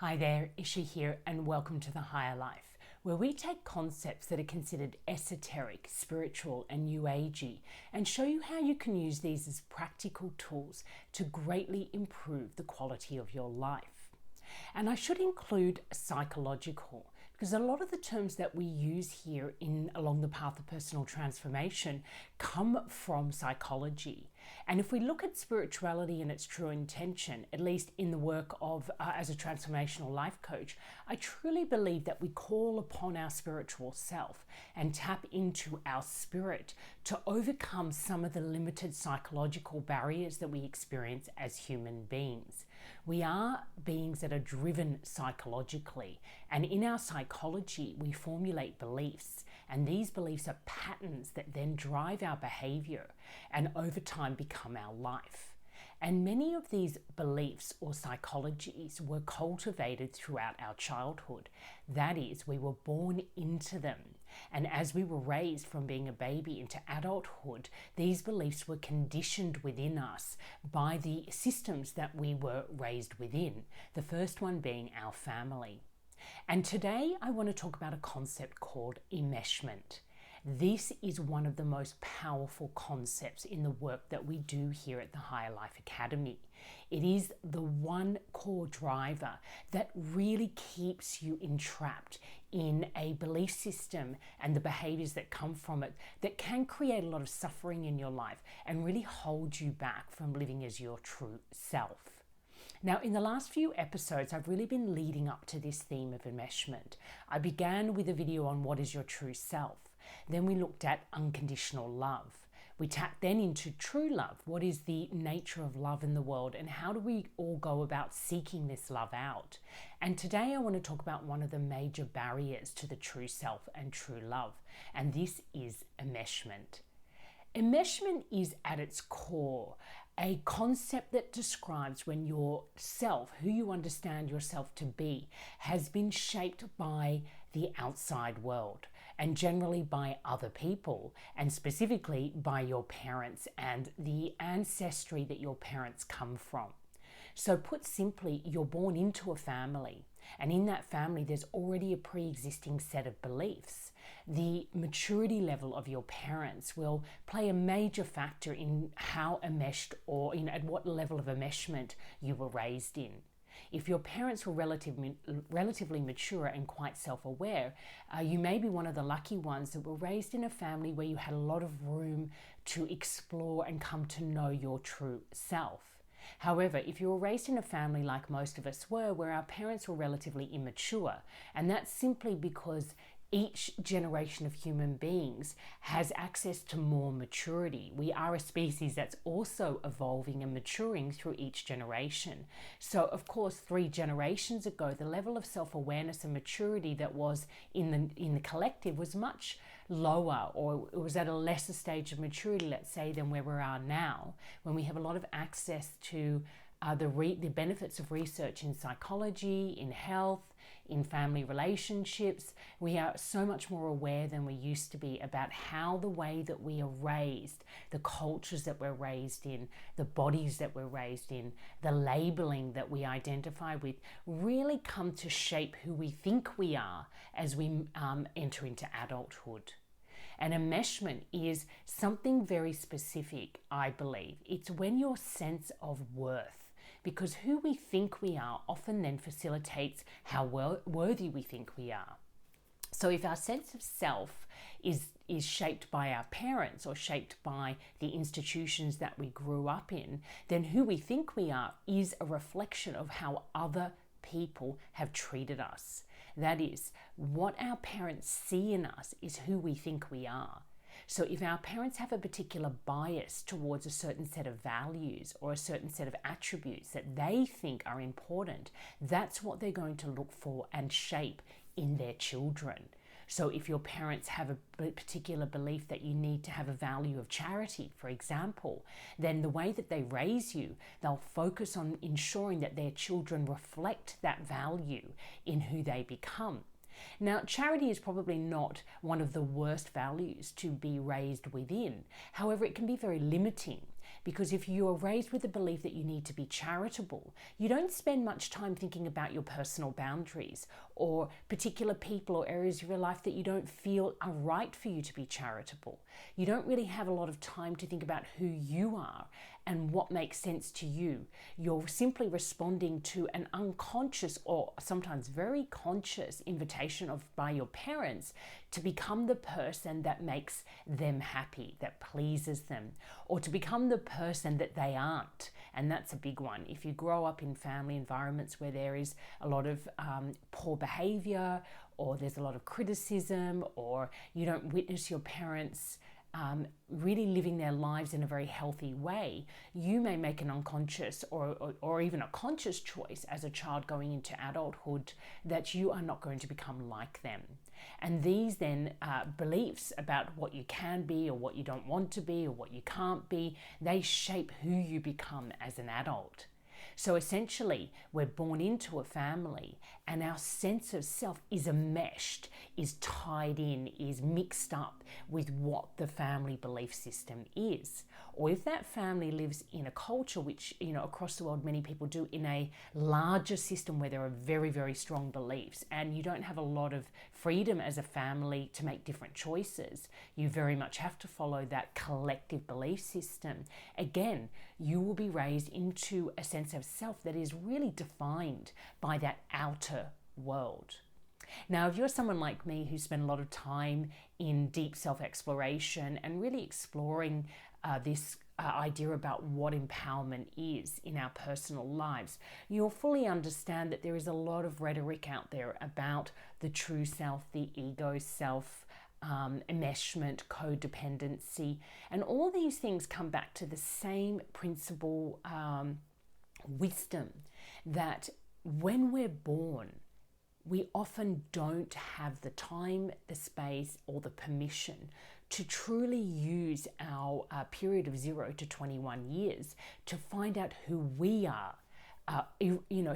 Hi there, Isha here, and welcome to the Higher Life, where we take concepts that are considered esoteric, spiritual, and new-agey, and show you how you can use these as practical tools to greatly improve the quality of your life. And I should include psychological, because a lot of the terms that we use here along the path of personal transformation come from psychology. And if we look at spirituality and its true intention, at least in the work of as a transformational life coach, I truly believe that we call upon our spiritual self and tap into our spirit to overcome some of the limited psychological barriers that we experience as human beings. We are beings that are driven psychologically, and in our psychology we formulate beliefs, and these beliefs are patterns that then drive our behavior and over time become our life. And many of these beliefs or psychologies were cultivated throughout our childhood. That is, we were born into them. And as we were raised from being a baby into adulthood, these beliefs were conditioned within us by the systems that we were raised within. The first one being our family. And today I want to talk about a concept called enmeshment. This is one of the most powerful concepts in the work that we do here at the Higher Life Academy. It is the one core driver that really keeps you entrapped in a belief system and the behaviors that come from it that can create a lot of suffering in your life and really hold you back from living as your true self. Now, in the last few episodes, I've really been leading up to this theme of enmeshment. I began with a video on what is your true self. Then we looked at unconditional love. We tapped then into true love. What is the nature of love in the world, and how do we all go about seeking this love out? And today I want to talk about one of the major barriers to the true self and true love, and this is enmeshment. Enmeshment is at its core a concept that describes when your self, who you understand yourself to be, has been shaped by the outside world and generally by other people, and specifically by your parents and the ancestry that your parents come from. So put simply, you're born into a family, and in that family there's already a pre-existing set of beliefs. The maturity level of your parents will play a major factor in how enmeshed or at what level of enmeshment you were raised in. If your parents were relatively mature and quite self-aware, you may be one of the lucky ones that were raised in a family where you had a lot of room to explore and come to know your true self. However, if you were raised in a family like most of us were, where our parents were relatively immature, and that's simply because each generation of human beings has access to more maturity. We are a species that's also evolving and maturing through each generation. So, of course, 3 generations ago, the level of self-awareness and maturity that was in the collective was much lower, or it was at a lesser stage of maturity, let's say, than where we are now, when we have a lot of access to the benefits of research in psychology, in health, in family relationships. We are so much more aware than we used to be about how the way that we are raised, the cultures that we're raised in, the bodies that we're raised in, the labeling that we identify with, really come to shape who we think we are as we enter into adulthood. And enmeshment is something very specific, I believe. It's when your sense of worth, because who we think we are often then facilitates how worthy we think we are. So if our sense of self is shaped by our parents or shaped by the institutions that we grew up in, then who we think we are is a reflection of how other people have treated us. That is, what our parents see in us is who we think we are. So if our parents have a particular bias towards a certain set of values or a certain set of attributes that they think are important, that's what they're going to look for and shape in their children. So if your parents have a particular belief that you need to have a value of charity, for example, then the way that they raise you, they'll focus on ensuring that their children reflect that value in who they become. Now, charity is probably not one of the worst values to be raised within. However, it can be very limiting Because if you are raised with the belief that you need to be charitable, you don't spend much time thinking about your personal boundaries or particular people or areas of your life that you don't feel are right for you to be charitable. You don't really have a lot of time to think about who you are and what makes sense to you. You're simply responding to an unconscious or sometimes very conscious invitation by your parents to become the person that makes them happy, that pleases them, or to become the person that they aren't. And that's a big one. If you grow up in family environments where there is a lot of poor behavior, or there's a lot of criticism, or you don't witness your parents really living their lives in a very healthy way, you may make an unconscious or even a conscious choice as a child going into adulthood that you are not going to become like them. And these then beliefs about what you can be or what you don't want to be or what you can't be, they shape who you become as an adult. So essentially, we're born into a family and our sense of self is enmeshed, is tied in, is mixed up with what the family belief system is. Or if that family lives in a culture, which, across the world, many people do, in a larger system where there are very, very strong beliefs and you don't have a lot of freedom as a family to make different choices, you very much have to follow that collective belief system. Again, you will be raised into a sense of self that is really defined by that outer world. Now, if you're someone like me who spent a lot of time in deep self-exploration and really exploring this idea about what empowerment is in our personal lives, you'll fully understand that there is a lot of rhetoric out there about the true self, the ego self, enmeshment, codependency, and all these things come back to the same principle, wisdom, that when we're born, we often don't have the time, the space, or the permission to truly use our period of 0 to 21 years to find out who we are,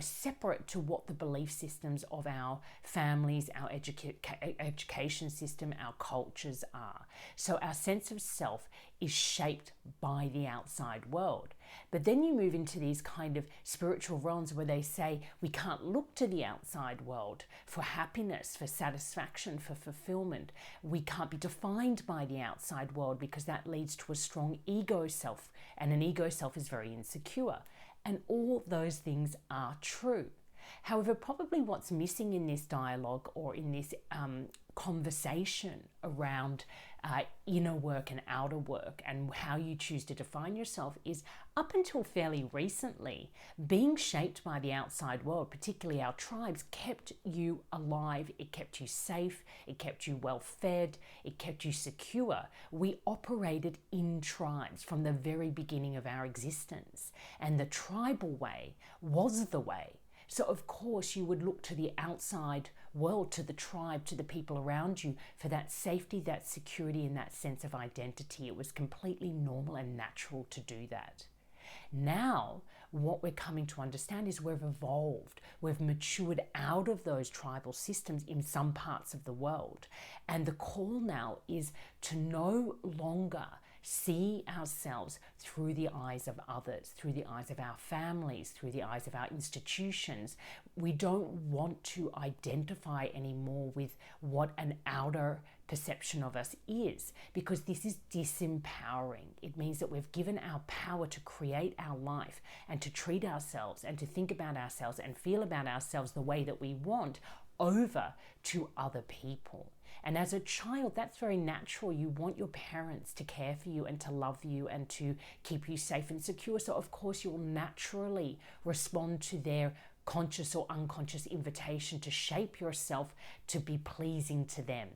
separate to what the belief systems of our families, our education system, our cultures are. So our sense of self is shaped by the outside world. But then you move into these kind of spiritual realms where they say we can't look to the outside world for happiness, for satisfaction, for fulfillment. We can't be defined by the outside world because that leads to a strong ego self, and an ego self is very insecure. And all those things are true. However, probably what's missing in this dialogue or in this conversation around inner work and outer work and how you choose to define yourself is, up until fairly recently, being shaped by the outside world, particularly our tribes, kept you alive, it kept you safe, it kept you well fed, it kept you secure. We operated in tribes from the very beginning of our existence, and the tribal way was the way. So of course you would look to the outside world, to the tribe, to the people around you for that safety, that security, and that sense of identity. It was completely normal and natural to do that. Now, what we're coming to understand is we've evolved, we've matured out of those tribal systems in some parts of the world. And the call now is to no longer see ourselves through the eyes of others, through the eyes of our families, through the eyes of our institutions. We don't want to identify anymore with what an outer perception of us is, because this is disempowering. It means that we've given our power to create our life and to treat ourselves and to think about ourselves and feel about ourselves the way that we want over to other people. And as a child, that's very natural. You want your parents to care for you and to love you and to keep you safe and secure. So of course you'll naturally respond to their conscious or unconscious invitation to shape yourself to be pleasing to them.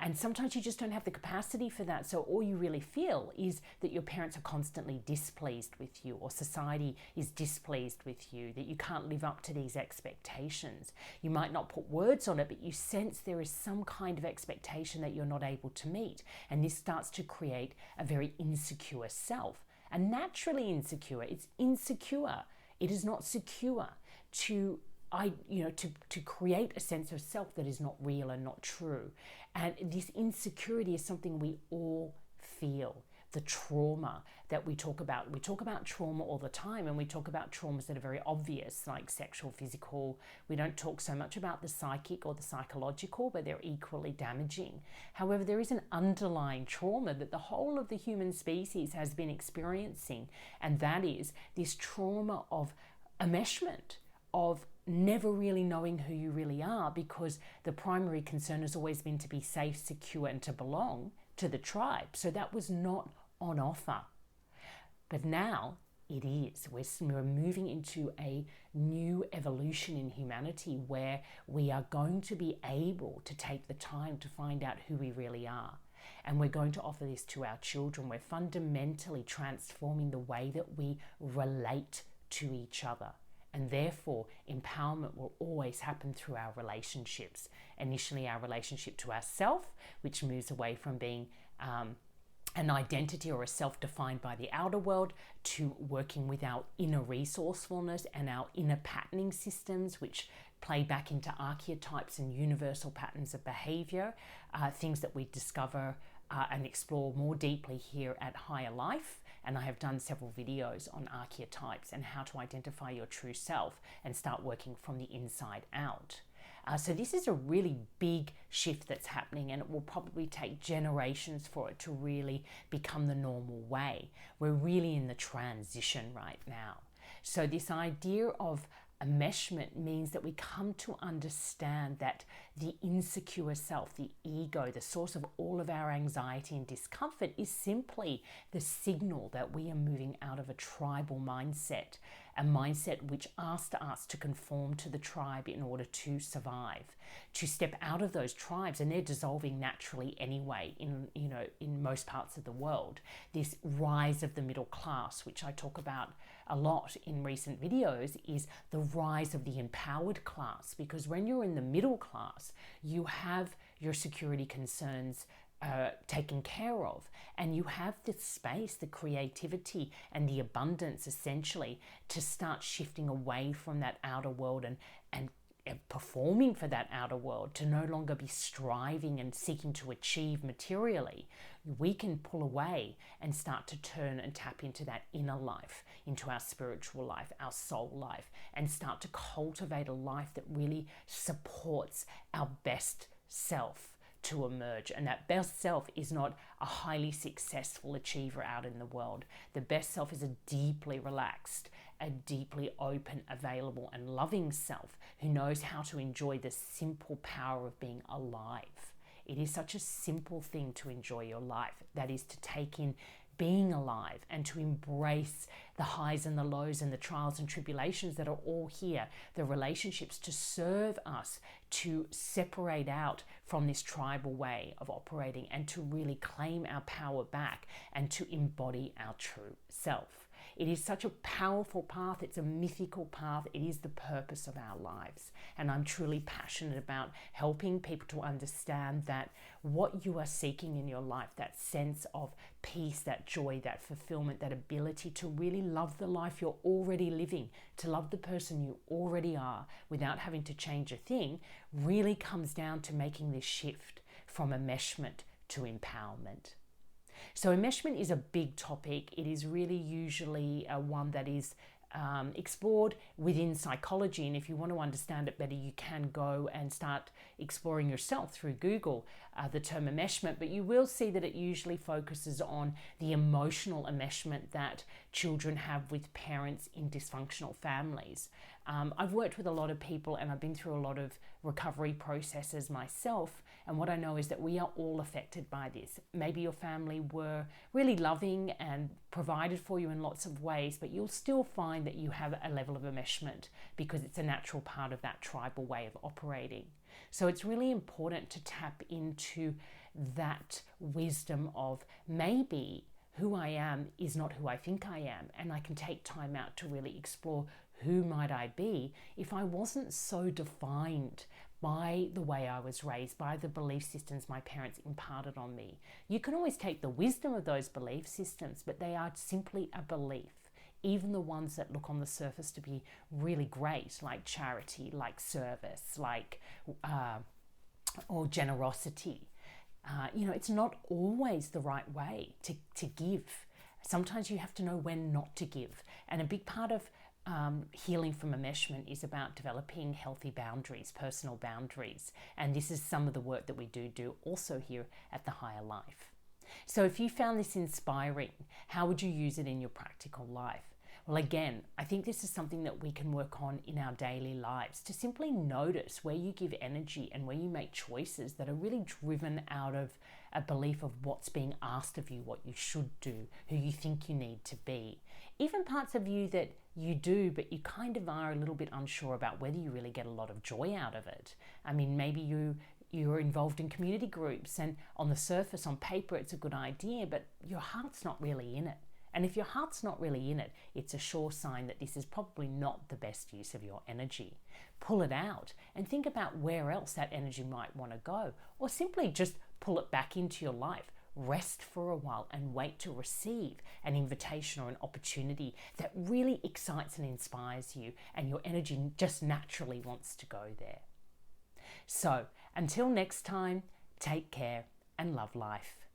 And sometimes you just don't have the capacity for that. So all you really feel is that your parents are constantly displeased with you, or society is displeased with you, that you can't live up to these expectations. You might not put words on it, but you sense there is some kind of expectation that you're not able to meet. And this starts to create a very insecure self. And naturally insecure, it's insecure. It is not secure to create a sense of self that is not real and not true. And this insecurity is something we all feel. the trauma that we talk about. We talk about trauma all the time, and we talk about traumas that are very obvious, like sexual, physical. We don't talk so much about the psychic or the psychological, but they're equally damaging. However, there is an underlying trauma that the whole of the human species has been experiencing, and that is this trauma of enmeshment, of never really knowing who you really are, because the primary concern has always been to be safe, secure, and to belong to the tribe. So that was not on offer. But now it is. We're moving into a new evolution in humanity where we are going to be able to take the time to find out who we really are. And we're going to offer this to our children. We're fundamentally transforming the way that we relate to each other. And therefore, empowerment will always happen through our relationships. Initially, our relationship to ourselves, which moves away from being an identity or a self defined by the outer world, to working with our inner resourcefulness and our inner patterning systems, which play back into archetypes and universal patterns of behavior, things that we discover and explore more deeply here at Higher Life. And I have done several videos on archetypes and how to identify your true self and start working from the inside out. So this is a really big shift that's happening, and it will probably take generations for it to really become the normal way. We're really in the transition right now. So this idea of enmeshment means that we come to understand that the insecure self, the ego, the source of all of our anxiety and discomfort, is simply the signal that we are moving out of a tribal mindset, a mindset which asks us to conform to the tribe in order to survive, to step out of those tribes, and they're dissolving naturally anyway in most parts of the world. This rise of the middle class, which I talk about a lot in recent videos, is the rise of the empowered class, because when you're in the middle class, you have your security concerns taken care of, and you have the space, the creativity, and the abundance essentially to start shifting away from that outer world and performing for that outer world, to no longer be striving and seeking to achieve materially. We can pull away and start to turn and tap into that inner life, into our spiritual life, our soul life, and start to cultivate a life that really supports our best self to emerge. And that best self is not a highly successful achiever out in the world. The best self is a deeply relaxed, a deeply open, available, and loving self who knows how to enjoy the simple power of being alive. It is such a simple thing to enjoy your life. That is to take in being alive and to embrace the highs and the lows and the trials and tribulations that are all here, the relationships to serve us to separate out from this tribal way of operating and to really claim our power back and to embody our true self. It is such a powerful path. It's a mythical path. It is the purpose of our lives. And I'm truly passionate about helping people to understand that what you are seeking in your life, that sense of peace, that joy, that fulfillment, that ability to really love the life you're already living, to love the person you already are without having to change a thing, really comes down to making this shift from enmeshment to empowerment. So enmeshment is a big topic. It is really usually one that is explored within psychology, and if you want to understand it better, you can go and start exploring yourself through Google the term enmeshment, but you will see that it usually focuses on the emotional enmeshment that children have with parents in dysfunctional families. I've worked with a lot of people and I've been through a lot of recovery processes myself, and what I know is that we are all affected by this. Maybe your family were really loving and provided for you in lots of ways, but you'll still find that you have a level of enmeshment because it's a natural part of that tribal way of operating. So it's really important to tap into that wisdom of maybe who I am is not who I think I am, and I can take time out to really explore who might I be if I wasn't so defined by the way I was raised, by the belief systems my parents imparted on me. You can always take the wisdom of those belief systems, but they are simply a belief. Even the ones that look on the surface to be really great, like charity, like service, like or generosity. It's not always the right way to give. Sometimes you have to know when not to give. And a big part of healing from enmeshment is about developing healthy boundaries, personal boundaries. And this is some of the work that we do also here at the Higher Life. So if you found this inspiring, how would you use it in your practical life? Well, again, I think this is something that we can work on in our daily lives, to simply notice where you give energy and where you make choices that are really driven out of a belief of what's being asked of you, what you should do, who you think you need to be. Even parts of you that you do, but you kind of are a little bit unsure about whether you really get a lot of joy out of it. I mean, maybe you're involved in community groups, and on the surface, on paper, it's a good idea, but your heart's not really in it. And if your heart's not really in it, it's a sure sign that this is probably not the best use of your energy. Pull it out and think about where else that energy might want to go, or simply just pull it back into your life. Rest for a while and wait to receive an invitation or an opportunity that really excites and inspires you, and your energy just naturally wants to go there. So until next time, take care and love life.